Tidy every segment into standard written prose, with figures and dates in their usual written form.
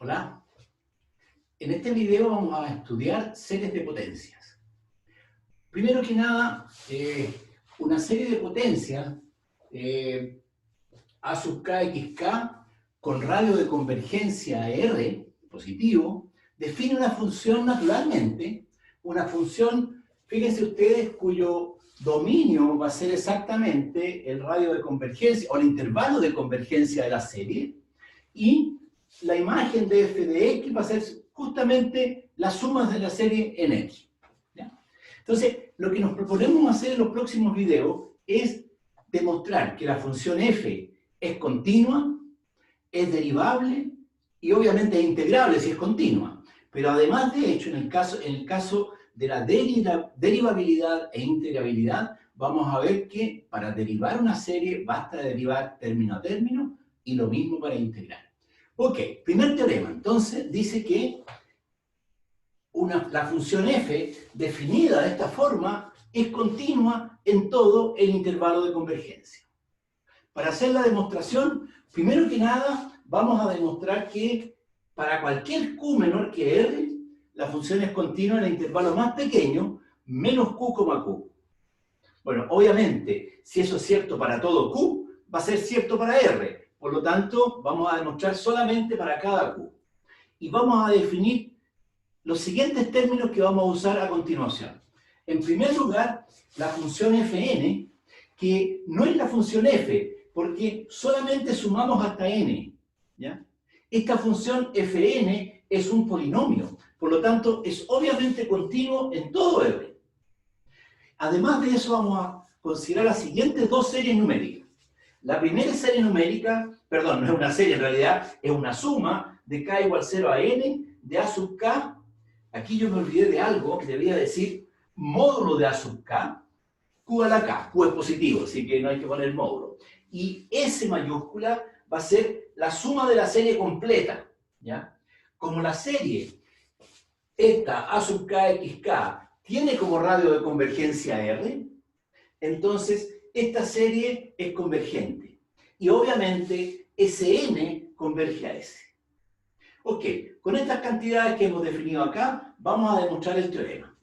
Hola. En este video vamos a estudiar series de potencias. Primero que nada, una serie de potencias A sub k x k con radio de convergencia R, positivo, define una función naturalmente, una función, fíjense ustedes, cuyo dominio va a ser exactamente el radio de convergencia, o el intervalo de convergencia de la serie, y la imagen de f de x va a ser justamente las sumas de la serie en x. ¿Ya? Entonces, lo que nos proponemos hacer en los próximos videos es demostrar que la función f es continua, es derivable y obviamente es integrable si es continua. Pero además de hecho, en el caso de la derivabilidad e integrabilidad, vamos a ver que para derivar una serie basta derivar término a término y lo mismo para integrar. Ok, primer teorema, entonces, dice que la función f, definida de esta forma, es continua en todo el intervalo de convergencia. Para hacer la demostración, primero que nada, vamos a demostrar que para cualquier q menor que r, la función es continua en el intervalo más pequeño, menos q, q. Bueno, obviamente, si eso es cierto para todo q, va a ser cierto para r. Por lo tanto, vamos a demostrar solamente para cada q. Y vamos a definir los siguientes términos que vamos a usar a continuación. En primer lugar, la función fn, que no es la función f, porque solamente sumamos hasta n. ¿Ya? Esta función fn es un polinomio, por lo tanto, es obviamente continuo en todo r. Además de eso, vamos a considerar las siguientes dos series numéricas. La primera serie numérica, perdón, no es una serie en realidad, es una suma de k igual 0 a n de a sub k. Aquí yo me olvidé de algo, debía decir módulo de a sub k, q a la k, q es positivo, así que no hay que poner módulo. Y S mayúscula va a ser la suma de la serie completa, ¿ya? Como la serie, esta a sub k x k, tiene como radio de convergencia R, entonces esta serie es convergente. Y obviamente Sn converge a S. Ok, con estas cantidades que hemos definido acá, vamos a demostrar el teorema.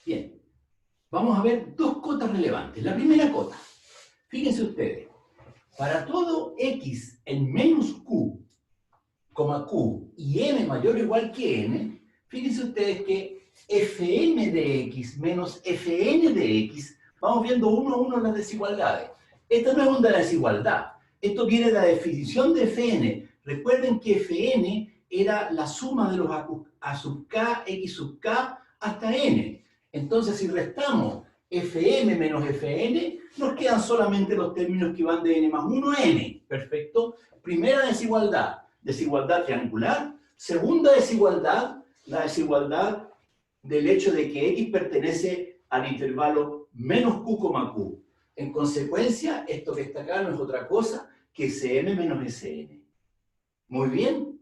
Bien, vamos a ver dos cotas relevantes. La primera cota, fíjense ustedes, para todo x en menos q, q y m mayor o igual que n, fíjense ustedes que fm de x menos fn de x, vamos viendo uno a uno las desigualdades. Esta no es una desigualdad, esto viene de la definición de fn. Recuerden que fn era la suma de los a sub k, x sub k hasta n. Entonces, si restamos fm menos fn, nos quedan solamente los términos que van de n más 1 a n. Perfecto. Primera desigualdad, desigualdad triangular. Segunda desigualdad, la desigualdad del hecho de que x pertenece al intervalo menos q, q. En consecuencia, esto que está acá no es otra cosa que Sm menos Sn. Muy bien.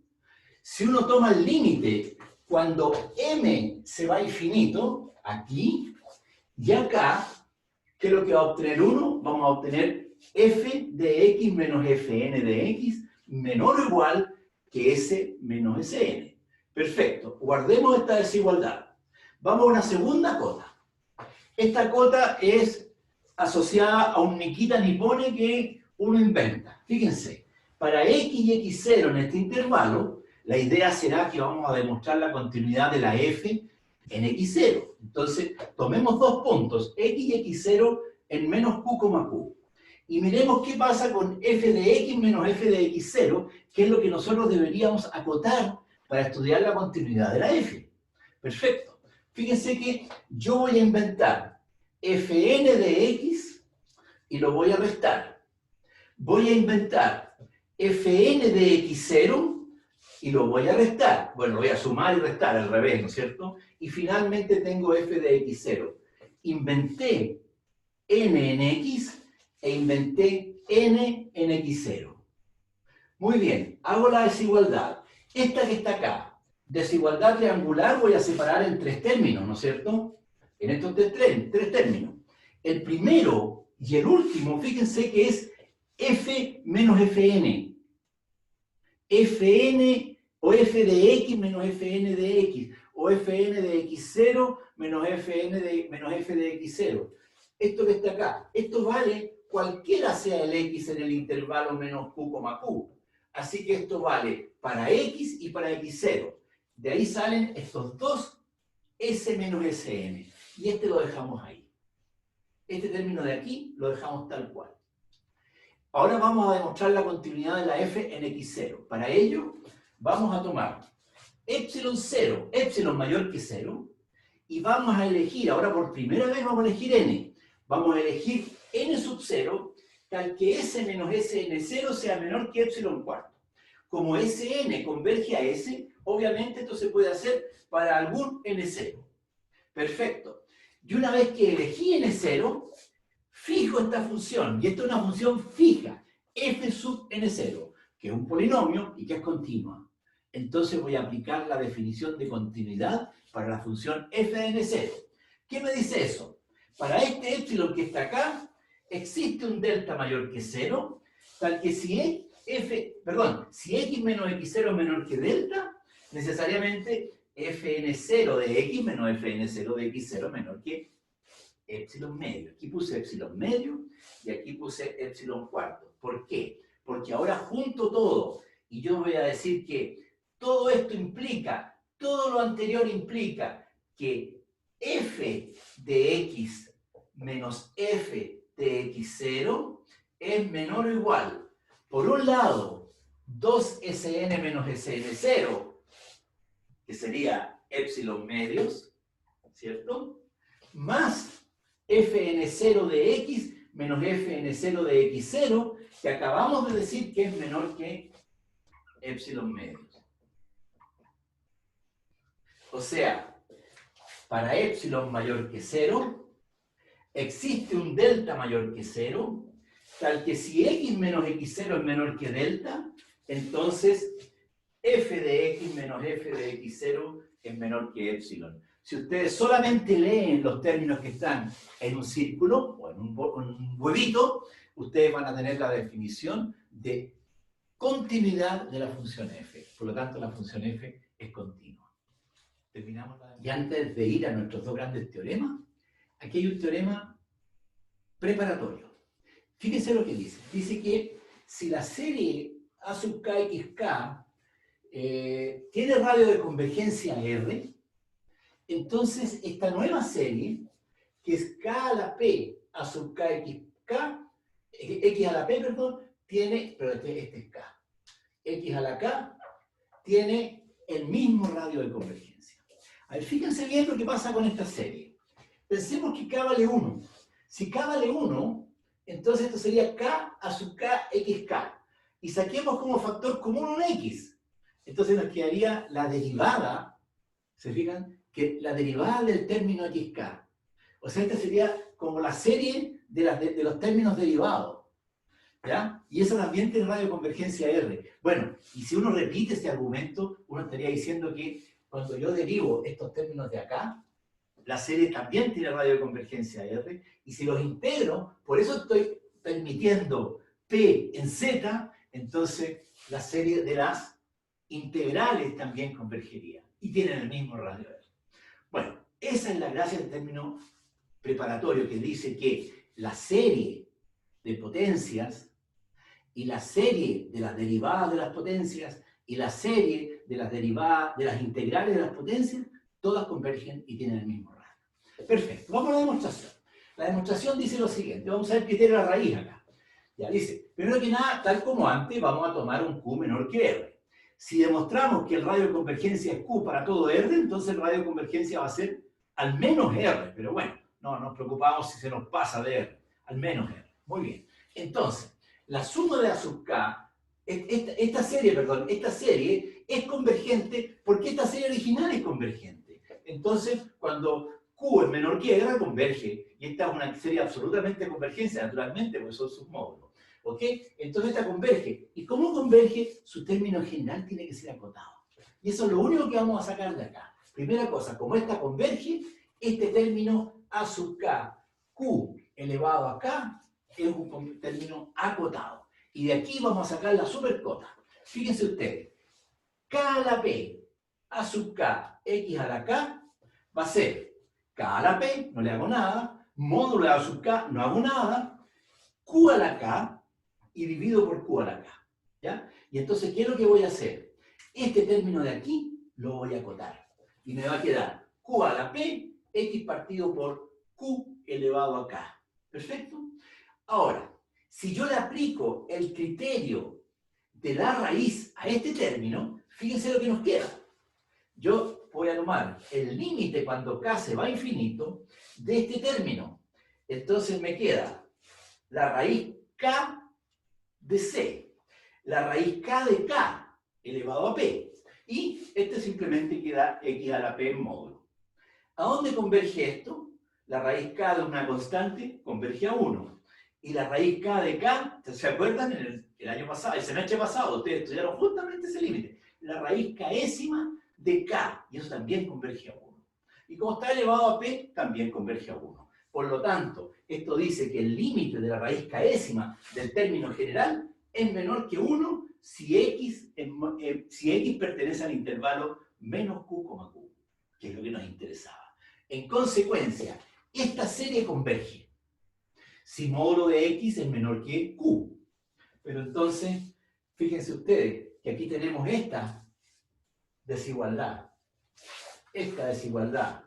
Si uno toma el límite cuando m se va a infinito, aquí y acá, ¿qué es lo que va a obtener uno? Vamos a obtener f de x menos fn de x menor o igual que s menos sn. Perfecto. Guardemos esta desigualdad. Vamos a una segunda cota. Esta cota es asociada a un ni quita ni pone que uno inventa. Fíjense, para x y x0 en este intervalo, la idea será que vamos a demostrar la continuidad de la f en x0. Entonces, tomemos dos puntos, x y x0 en menos q, q. Y miremos qué pasa con f de x menos f de x0, que es lo que nosotros deberíamos acotar para estudiar la continuidad de la f. Perfecto. Fíjense que yo voy a inventar fn de x y lo voy a restar. Voy a inventar fn de x0 y lo voy a restar. Bueno, lo voy a sumar y restar al revés, ¿no es cierto? Y finalmente tengo f de x0. Inventé n en x e inventé n en x0. Muy bien, hago la desigualdad. Esta que está acá, desigualdad triangular, voy a separar en tres términos, ¿no es cierto? En estos tres términos. El primero y el último, fíjense que es f menos fn. Fn o f de x menos fn de x, o fn de x0 menos fn de, menos f de x0. Esto que está acá, esto vale cualquiera sea el x en el intervalo menos q, q. Así que esto vale para x y para x0. De ahí salen estos dos S menos Sn. Y este lo dejamos ahí. Este término de aquí lo dejamos tal cual. Ahora vamos a demostrar la continuidad de la f en x0. Para ello, vamos a tomar epsilon 0, epsilon mayor que 0, y vamos a elegir, ahora por primera vez vamos a elegir n. Vamos a elegir n sub 0, tal que s menos sn0 sea menor que epsilon cuarto. Como Sn converge a S, obviamente esto se puede hacer para algún N0. Perfecto. Y una vez que elegí N0, fijo esta función, y esta es una función fija, f sub N0, que es un polinomio y que es continua. Entonces voy a aplicar la definición de continuidad para la función f de N0. ¿Qué me dice eso? Para este epsilon que está acá, existe un delta mayor que 0, tal que si si x menos x0 es menor que delta, necesariamente fn0 de x menos fn0 de x0 menor que epsilon medio. Aquí puse epsilon medio y aquí puse epsilon cuarto. ¿Por qué? Porque ahora junto todo, y yo voy a decir que todo esto implica, todo lo anterior implica que f de x menos f de x0 es menor o igual, por un lado, 2Sn menos Sn0, que sería epsilon medios, ¿cierto? Más fn0 de x menos fn0 de x0, que acabamos de decir que es menor que epsilon medios. O sea, para epsilon mayor que 0, existe un delta mayor que 0, tal que si x menos x0 es menor que delta, entonces f de x menos f de x0 es menor que epsilon. Si ustedes solamente leen los términos que están en un círculo o en un huevito, ustedes van a tener la definición de continuidad de la función f. Por lo tanto, la función f es continua. Terminamos la... Y antes de ir a nuestros dos grandes teoremas, aquí hay un teorema preparatorio. Fíjense lo que dice. Dice que si la serie A sub kxk tiene radio de convergencia R, entonces esta nueva serie, que es K a la P a sub kxk, X a la P, perdón, tiene, pero este es K, X a la K, tiene el mismo radio de convergencia. A ver, fíjense bien lo que pasa con esta serie. Pensemos que K vale 1. Si K vale 1, entonces esto sería K a sub kxk. Y saquemos como factor común un X. Entonces nos quedaría la derivada, ¿se fijan? Que la derivada del término xk. O sea, esta sería como la serie de los términos derivados. ¿Ya? Y eso también tiene radio de convergencia R. Bueno, y si uno repite este argumento, uno estaría diciendo que cuando yo derivo estos términos de acá, la serie también tiene radio de convergencia R, y si los integro, por eso estoy permitiendo P en Z, entonces la serie de las integrales también convergería, y tienen el mismo radio R. Bueno, esa es la gracia del término preparatorio, que dice que la serie de potencias y la serie de las derivadas de las potencias y la serie de las derivadas, de las integrales de las potencias, todas convergen y tienen el mismo radio. Perfecto, vamos a la demostración. La demostración dice lo siguiente, vamos a ver qué tiene la raíz acá. Ya dice, primero que nada, tal como antes, vamos a tomar un Q menor que R. Si demostramos que el radio de convergencia es Q para todo R, entonces el radio de convergencia va a ser al menos R. Pero bueno, no nos preocupamos si se nos pasa de R. Al menos R. Muy bien. Entonces, la suma de A sub K, esta serie es convergente porque esta serie original es convergente. Entonces, cuando Q es menor que R, converge. Y esta es una serie absolutamente convergencia, naturalmente, porque son submódulos. ¿Ok? Entonces esta converge. ¿Y cómo converge? Su término general tiene que ser acotado. Y eso es lo único que vamos a sacar de acá. Primera cosa, como esta converge, este término A sub K, Q elevado a K, es un término acotado. Y de aquí vamos a sacar la supercota. Fíjense ustedes, K a la P, A sub K, X a la K, va a ser K a la P, no le hago nada, módulo de A sub K, no hago nada, Q a la K, y divido por Q a la K, ¿ya? Y entonces, ¿qué es lo que voy a hacer? Este término de aquí lo voy a acotar, y me va a quedar Q a la P, X partido por Q elevado a K. ¿Perfecto? Ahora, si yo le aplico el criterio de la raíz a este término, fíjense lo que nos queda. Yo voy a tomar el límite cuando K se va a infinito de este término. Entonces me queda la raíz K de C, la raíz K de K elevado a P. Y este simplemente queda X a la P en módulo. ¿A dónde converge esto? La raíz K de una constante converge a 1. Y la raíz K de K, ¿se acuerdan? El año pasado, el semestre pasado, ustedes estudiaron justamente ese límite. La raíz Késima de K, y eso también converge a 1. Y como está elevado a P, también converge a 1. Por lo tanto, esto dice que el límite de la raíz Késima del término general es menor que 1 si X pertenece al intervalo menos Q, Q, que es lo que nos interesaba. En consecuencia, esta serie converge si módulo de X es menor que Q. Pero entonces, fíjense ustedes que aquí tenemos esta desigualdad. Esta desigualdad.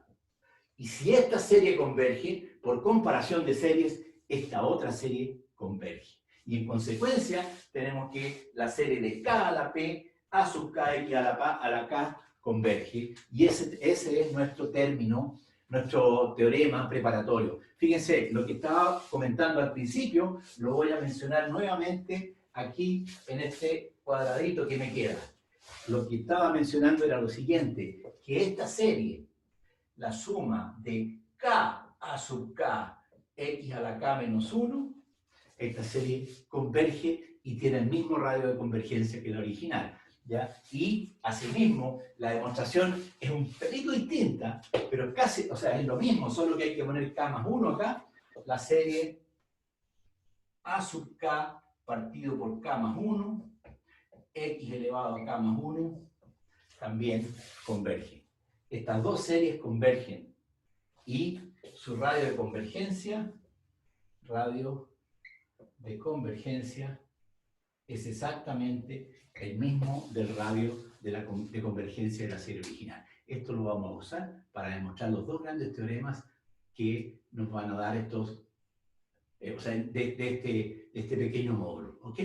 Y si esta serie converge, por comparación de series, esta otra serie converge. Y en consecuencia, tenemos que la serie de K a la P, A sub KX a la K, converge. Y ese es nuestro término, nuestro teorema preparatorio. Fíjense, lo que estaba comentando al principio, lo voy a mencionar nuevamente aquí en este cuadradito que me queda. Lo que estaba mencionando era lo siguiente, que esta serie, la suma de K a sub K, X a la K menos 1, esta serie converge y tiene el mismo radio de convergencia que la original, ¿ya? Y asimismo, la demostración es un pelito distinta, pero casi, o sea, es lo mismo, solo que hay que poner K más 1 acá. La serie A sub K partido por K más 1, X elevado a K más 1, también converge. Estas dos series convergen y su radio de convergencia es exactamente el mismo del radio de convergencia de la serie original. Esto lo vamos a usar para demostrar los dos grandes teoremas que nos van a dar estos, o sea, de este pequeño módulo. ¿Ok?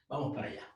Vamos para allá.